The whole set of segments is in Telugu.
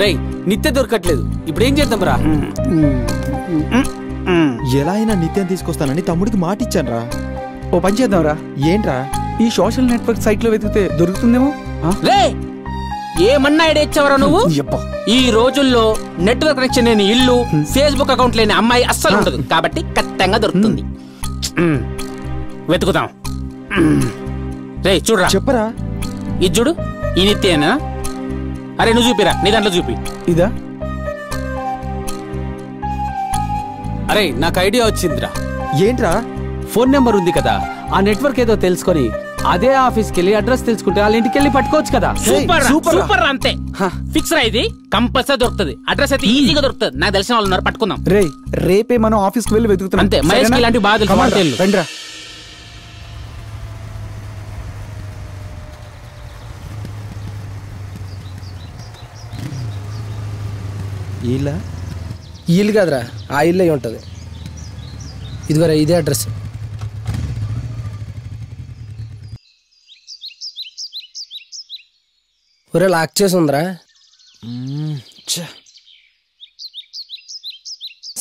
రేయ్ నిత్య దొరకట్లేదు, ఇప్పుడు ఏం చేద్దాం రా? ఎలా అయినా నిత్యం తీసుకొస్తానని తమ్ముడికి మాట ఇచ్చాను రా. ఓ పని చేద్దాం రా. ఏంట్రా? ఈ సోషల్ నెట్వర్క్ సైట్ లో వెతికితే దొరుకుతుందేమో. రే ఏమన్నా ఐడియా నువ్వు? ఈ రోజుల్లో నెట్వర్క్ కనెక్షన్ లేని ఇల్లు, ఫేస్బుక్ అకౌంట్ లేని అమ్మాయి అస్సలు ఉండదు, కాబట్టి ఖచ్చితంగా దొరుకుతుంది. వెతుకుదాం. రే చూడరా. చెప్పరా. ఇది చూడు, ఈ నిత్యేనా? అరే నువ్వు చూపిరా, నీ దాంట్లో చూపి. ఇదా? అరే నాకు ఐడియా వచ్చిందిరా. ఏంట్రా? ఫోన్ నెంబర్ ఉంది కదా, ఆ నెట్వర్క్ ఏదో తెలుసుకొని అదే ఆఫీస్కి వెళ్ళి అడ్రస్ తెలుసుకుంటే వాళ్ళ ఇంటికి వెళ్ళి పట్టుకోవచ్చు కదా. సూపర్ అంతే. ఫిక్స్ రా, ఇది కంపల్సరీ దొరుకుతుంది. అడ్రస్ అయితే ఈజీగా దొరుకుతుంది. నాకు తెలిసిన వాళ్ళు ఉన్నారు, పట్టుకుందాం. రేపే మనం ఆఫీస్కి వెళ్ళి వెతుకుతున్నాం. అంతే. మహేష్ ఇలాంటి బాగా తెలుసు. రండిరా. ఇల్లు కాదురా, ఆ ఇల్లు అయి ఉంటుంది. ఇదిగోరా, ఇదే అడ్రస్. ఒరే లాక్ చేసి ఉందిరా.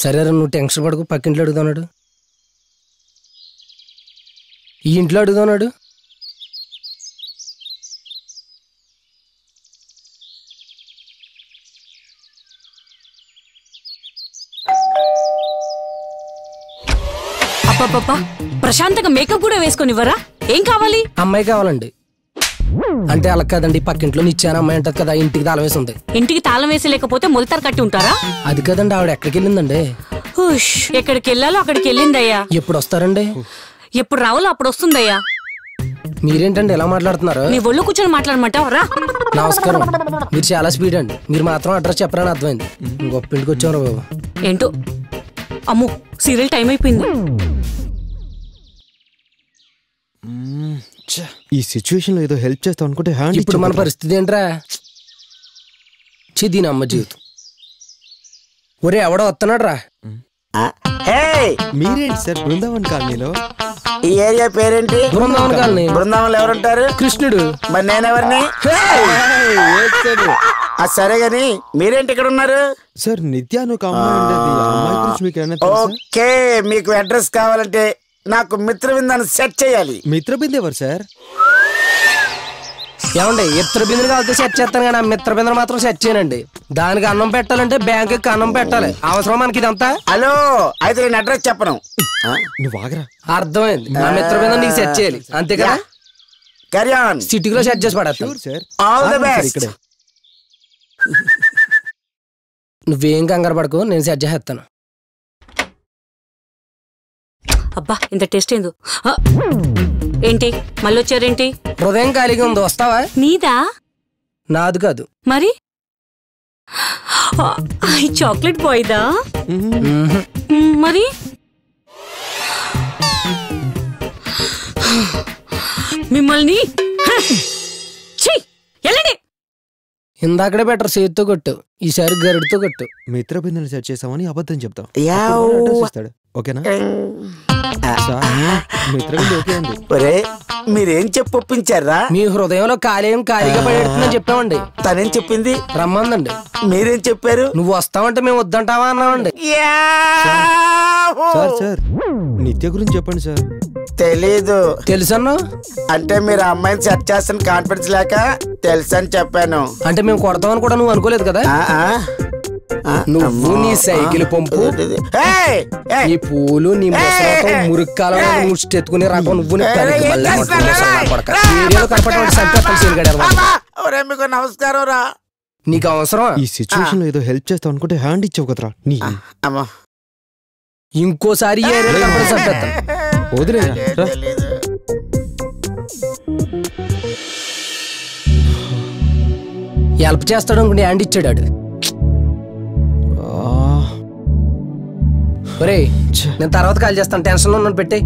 సరేరా, నువ్వు టెన్షన్ పడకు. పక్కింట్లో అడుగుతున్నాడు, ఈ ఇంట్లో అడుగుతున్నాడు. అబ్బబ్బబ్బా, ప్రశాంతంగా మేకప్ కూడా వేసుకొనివ్వరా? ఏం కావాలి? అమ్మాయి కావాలండి. అంటే అలా కదండి, పక్కింట్లో నిచ్చాను అమ్మాయి అంటది కదా, ఇంటికి తాళం వేసి ఉంది. ఇంటికి తాళం వేసి లేకపోతే మొలతారు కట్టి ఉంటారా? అది కదండి, ఆవిడ ఎక్కడికి వెళ్ళిందండి? ఎక్కడికి వెళ్ళాలో అక్కడికి వెళ్ళిందయ్యా. ఎప్పుడు వస్తారండి? ఎప్పుడు రావాలో అప్పుడు వస్తుందయ్యా. మీరేంటండి ఎలా మాట్లాడుతున్నారు? నీ ఒళ్ళు కూర్చొని మాట్లాడమంటావు రా. నమస్కారం. మీరు చాలా స్పీడ్ అండి. మీరు మాత్రం అడ్రస్ చెప్పరని అర్థమైంది. గొప్ప ఇంటికి వచ్చారు బాబు. ఏంటో అమ్మో, సీరియల్ టైం అయిపోయింది. ఈ సిచ్యువేషన్ లో ఏదో హెల్ప్ చేస్తాం అనుకుంటే ఇప్పుడు మన పరిస్థితి ఏంట్రా? దీని అమ్మ జీవితం. ఒరే ఎవడో వస్తున్నాడు రా. మీరేంటి సార్ బృందావన్ కాలనీలో? ఈ ఏరియా పేరేంటి? బృందావన్ కాలనీ. బృందావన్లో ఎవరుంటారు? కృష్ణుడు. మరి నేనెవరిని? సరే గాని మీరేంటి ఇక్కడ ఉన్నారు? సార్ నిత్యాను ఓకే, మీకు అడ్రస్ కావాలంటే నాకు మిత్రబిందాన్ని సెట్ చేయాలి. మిత్రబిందు ఎవరు సార్? ఏమండి, ఇతర బిందులు కావాలంటే సెట్ చేస్తాను కానీ మిత్రబిందులు మాత్రం సెట్ చేయనండి. దానికి అన్నం పెట్టాలంటే బ్యాంకుకి అన్నం పెట్టాలి. అవసరం మనకి ఇదంతా? హలో, అయితే నేను అడ్రస్ చెప్పను. నువ్వు ఆగరా. అర్థమైంది. నా మిత్రబిందం నీకు సెట్ చేయాలి, అంతే కదా? Carry on. సిటీలో సెట్ చేసి పడేస్తాను సార్. All the best. నువ్వేం కంగారు పడకు, నేను సెట్ చేస్తాను. అబ్బా, ఇంత టేస్ట్ ఏందో. ఏంటి మళ్ళీ వచ్చారేంటి? హృదయం ఖాళీగా ఉంది, వస్తావా? నీదా? నాది కాదు. మరి చాక్లెట్ బాయ్దా? మరి మిమ్మల్ని ఇందాకడే బెటర్, చేతితో కొట్టు. ఈసారి గరుడుతో కొట్టు. మిత్రబిందుని సెట్ చేసామని అబద్ధం చెప్తాం. ఓకేనా? మీరేం చెప్పొప్పించారా? మీ హృదయంలో ఖాళీగా పడేస్తుందని చెప్పామండి. తనేం చెప్పింది? రమ్మందండి. మీరేం చెప్పారు? నువ్వు వస్తావంటే మేము వద్దంటావా అన్నామండి. సార్ నిత్య గురించి చెప్పండి సార్. తెలీదు. తెలుసన్నా? అంటే మీరు అమ్మాయిని సెట్ చేస్తాను కాన్ఫిడెన్స్ లేక తెలుసని చెప్పాను. అంటే మేము కొడతామని కూడా నువ్వు అనుకోలేదు కదా? నువ్వు నీ సైకిల్ పంపు, నీ పూలు, నీ మురుక్కాలలో ముష్టెత్తుకునే రకం నువ్వు. నమస్కారం రా. నీకు అవసరం? ఈ సిచ్యువేషన్ లో ఏదో హెల్ప్ చేస్తావు అనుకుంటే హ్యాండ్ ఇచ్చావు కదరా. ఇంకోసారి వదిలేరా. హెల్ప్ చేస్తాడు అనుకుంటే హ్యాండ్ ఇచ్చాడు. ఒరే నేను తర్వాత కాల్ చేస్తాను, టెన్షన్ లో ఉన్నాను, పెట్టే.